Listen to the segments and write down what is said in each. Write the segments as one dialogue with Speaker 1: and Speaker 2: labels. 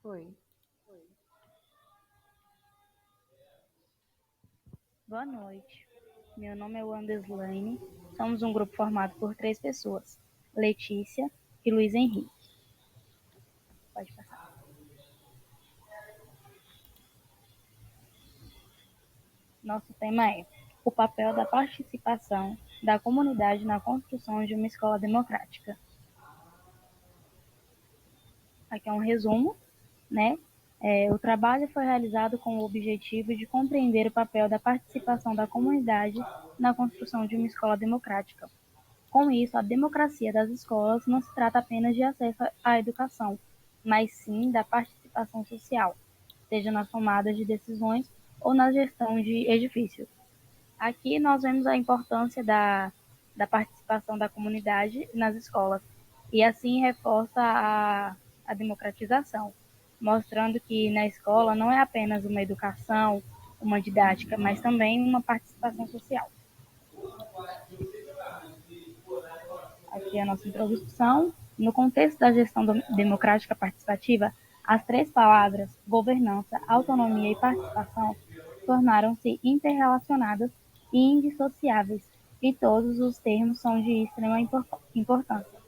Speaker 1: Foi.
Speaker 2: Boa noite. Meu nome é Wandeslaine. Somos um grupo formado por 3 pessoas: Letícia e Luiz Henrique. Pode passar. Nosso tema é o papel da participação da comunidade na construção de uma escola democrática. Aqui é um resumo, né? O trabalho foi realizado com o objetivo de compreender o papel da participação da comunidade na construção de uma escola democrática. Com isso, a democracia das escolas não se trata apenas de acesso à educação, mas sim da participação social, seja nas tomadas de decisões ou na gestão de edifícios. Aqui nós vemos a importância da participação da comunidade nas escolas e assim reforça a democratização, mostrando que na escola não é apenas uma educação, uma didática, mas também uma participação social. Aqui é a nossa introdução. No contexto da gestão democrática participativa, as 3 palavras governança, autonomia e participação tornaram-se interrelacionadas e indissociáveis, e todos os termos são de extrema importância,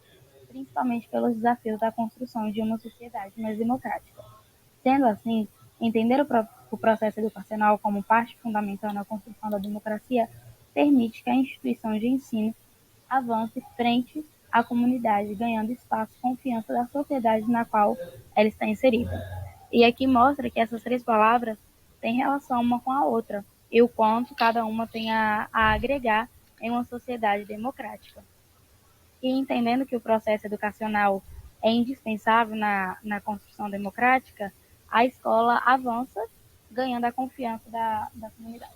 Speaker 2: principalmente pelos desafios da construção de uma sociedade mais democrática. Sendo assim, entender o processo educacional como parte fundamental na construção da democracia permite que a instituição de ensino avance frente à comunidade, ganhando espaço e confiança da sociedade na qual ela está inserida. E aqui mostra que essas 3 palavras têm relação uma com a outra e o quanto cada uma tem a agregar em uma sociedade democrática. E entendendo que o processo educacional é indispensável na construção democrática, a escola avança ganhando a confiança da comunidade.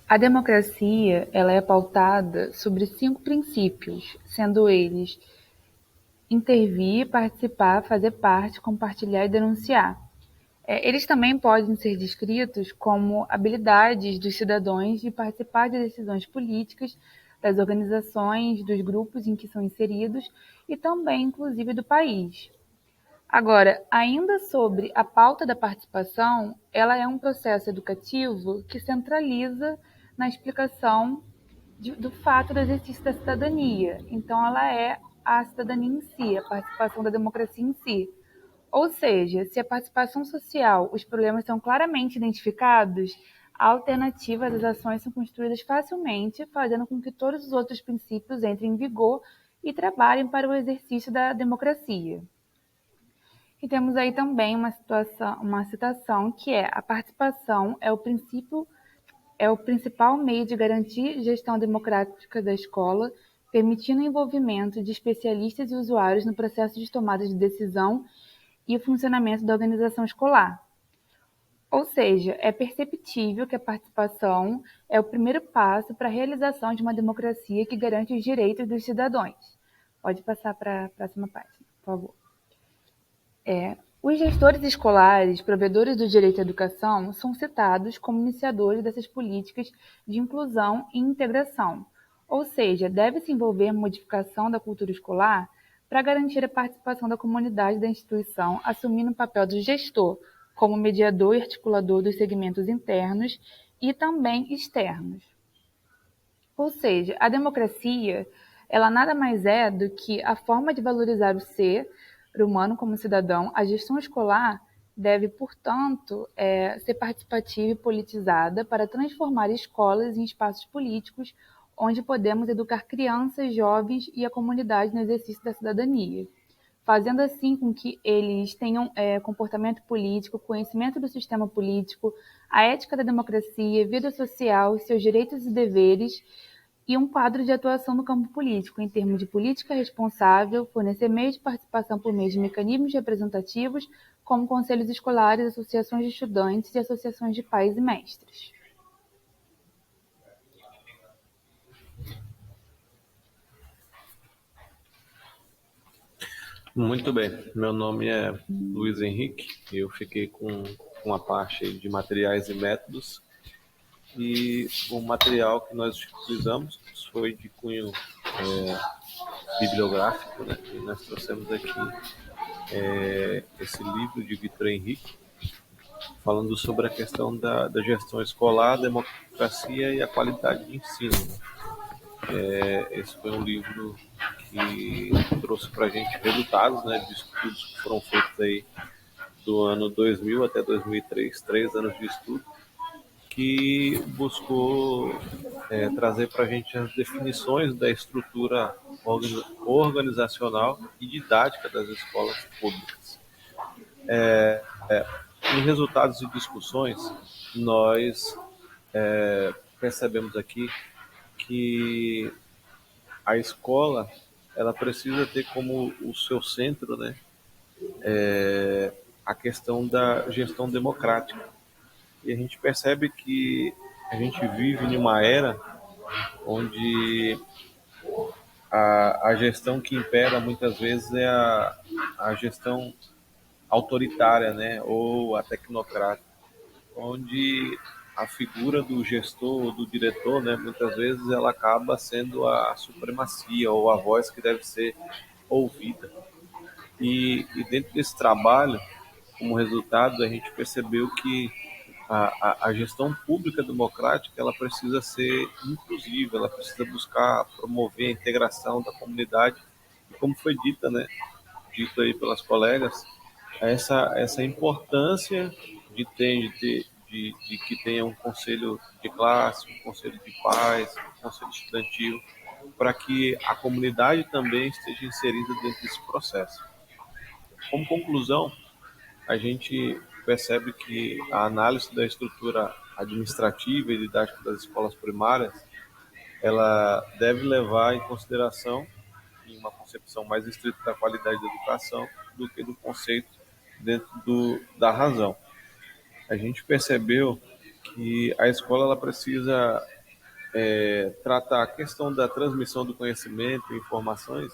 Speaker 1: A democracia, ela é pautada sobre 5 princípios, sendo eles intervir, participar, fazer parte, compartilhar e denunciar. Eles também podem ser descritos como habilidades dos cidadãos de participar de decisões políticas, das organizações, dos grupos em que são inseridos e também, inclusive, do país. Agora, ainda sobre a pauta da participação, ela é um processo educativo que centraliza na explicação do fato do exercício da cidadania. Então, ela é a cidadania em si, a participação da democracia em si. Ou seja, se a participação social, os problemas são claramente identificados, a alternativa das ações são construídas facilmente, fazendo com que todos os outros princípios entrem em vigor e trabalhem para o exercício da democracia. E temos aí também uma citação que é: a participação é o principal meio de garantir gestão democrática da escola, permitindo o envolvimento de especialistas e usuários no processo de tomada de decisão e o funcionamento da organização escolar. Ou seja, é perceptível que a participação é o primeiro passo para a realização de uma democracia que garante os direitos dos cidadãos. Pode passar para a próxima página, por favor. Os gestores escolares, provedores do direito à educação, são citados como iniciadores dessas políticas de inclusão e integração, ou seja, deve-se envolver modificação da cultura escolar para garantir a participação da comunidade da instituição, assumindo o papel do gestor como mediador e articulador dos segmentos internos e também externos. Ou seja, a democracia, ela nada mais é do que a forma de valorizar o ser humano como cidadão. A gestão escolar deve, portanto, ser participativa e politizada para transformar escolas em espaços políticos onde podemos educar crianças, jovens e a comunidade no exercício da cidadania, fazendo assim com que eles tenham comportamento político, conhecimento do sistema político, a ética da democracia, vida social, seus direitos e deveres, e um quadro de atuação no campo político, em termos de política responsável, fornecer meios de participação por meio de mecanismos representativos, como conselhos escolares, associações de estudantes e associações de pais e mestres.
Speaker 3: Muito bem, meu nome é Luiz Henrique, eu fiquei com a parte de materiais e métodos, e o material que nós utilizamos foi de cunho bibliográfico, né? E nós trouxemos aqui esse livro de Vitor Henrique, falando sobre a questão da gestão escolar, a democracia e a qualidade de ensino, né? Esse foi um livro que trouxe para a gente resultados, né, de estudos que foram feitos aí do ano 2000 até 2003, 3 anos de estudo, que buscou trazer para a gente as definições da estrutura organizacional e didática das escolas públicas. Em resultados e discussões, nós percebemos aqui que a escola ela precisa ter como o seu centro, né, a questão da gestão democrática. E a gente percebe que a gente vive em uma era onde a gestão que impera muitas vezes é a gestão autoritária, né, ou a tecnocrática, onde a figura do gestor ou do diretor, né, muitas vezes ela acaba sendo a supremacia ou a voz que deve ser ouvida. E dentro desse trabalho, como resultado, a gente percebeu que a gestão pública democrática ela precisa ser inclusiva, ela precisa buscar promover a integração da comunidade. E como foi dita, né, dito aí pelas colegas, essa importância de que tenha um conselho de classe, um conselho de pais, um conselho estudantil, para que a comunidade também esteja inserida dentro desse processo. Como conclusão, a gente percebe que a análise da estrutura administrativa e didática das escolas primárias, ela deve levar em consideração em uma concepção mais estrita da qualidade da educação do que do conceito dentro da razão. A gente percebeu que a escola ela precisa tratar a questão da transmissão do conhecimento e informações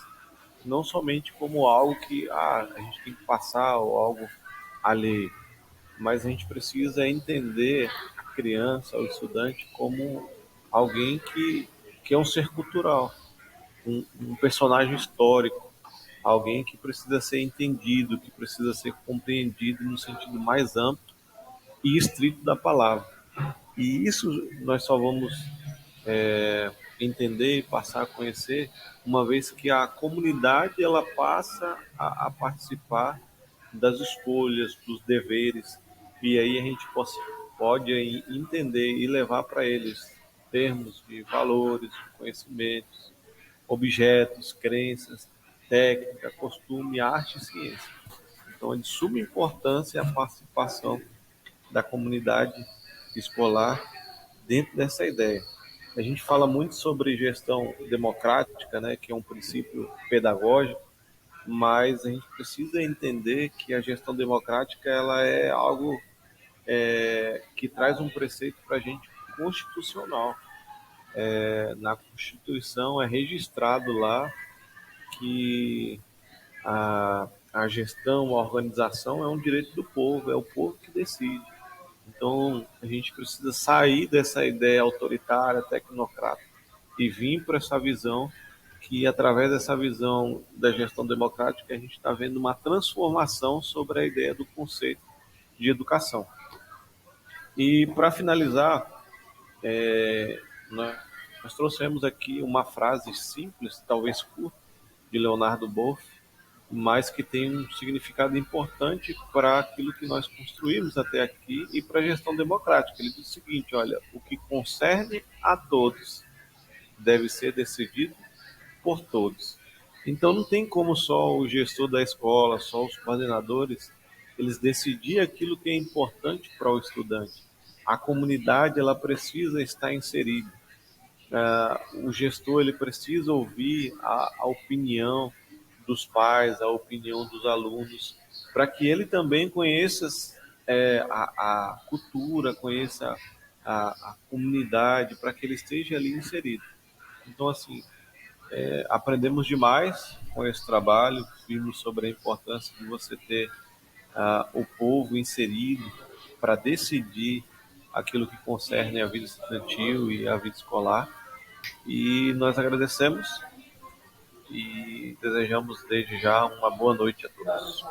Speaker 3: não somente como algo que a gente tem que passar ou algo alheio, mas a gente precisa entender a criança, o estudante, como alguém que é um ser cultural, um personagem histórico, alguém que precisa ser entendido, que precisa ser compreendido no sentido mais amplo e estrito da palavra. E isso nós só vamos entender e passar a conhecer uma vez que a comunidade ela passa a participar das escolhas, dos deveres, e aí a gente pode entender e levar para eles termos de valores, conhecimentos, objetos, crenças, técnica, costume, arte e ciência. Então é de suma importância a participação da comunidade escolar dentro dessa ideia. A gente fala muito sobre gestão democrática, né, que é um princípio pedagógico, mas a gente precisa entender que a gestão democrática ela é algo que traz um preceito para a gente constitucional. Na Constituição é registrado lá que a gestão, a organização é um direito do povo, é o povo que decide. Então, a gente precisa sair dessa ideia autoritária, tecnocrata, e vir para essa visão que, através dessa visão da gestão democrática, a gente está vendo uma transformação sobre a ideia do conceito de educação. E, para finalizar, nós trouxemos aqui uma frase simples, talvez curta, de Leonardo Boff, mas que tem um significado importante para aquilo que nós construímos até aqui e para a gestão democrática. Ele diz o seguinte: olha, o que concerne a todos deve ser decidido por todos. Então não tem como só o gestor da escola, só os coordenadores, eles decidir aquilo que é importante para o estudante. A comunidade ela precisa estar inserida. O gestor ele precisa ouvir a opinião dos pais, a opinião dos alunos, para que ele também conheça a cultura, conheça a comunidade, para que ele esteja ali inserido. Então, assim, aprendemos demais com esse trabalho, vimos sobre a importância de você ter o povo inserido para decidir aquilo que concerne a vida estudantil e a vida escolar. E nós agradecemos e desejamos desde já uma boa noite a todos.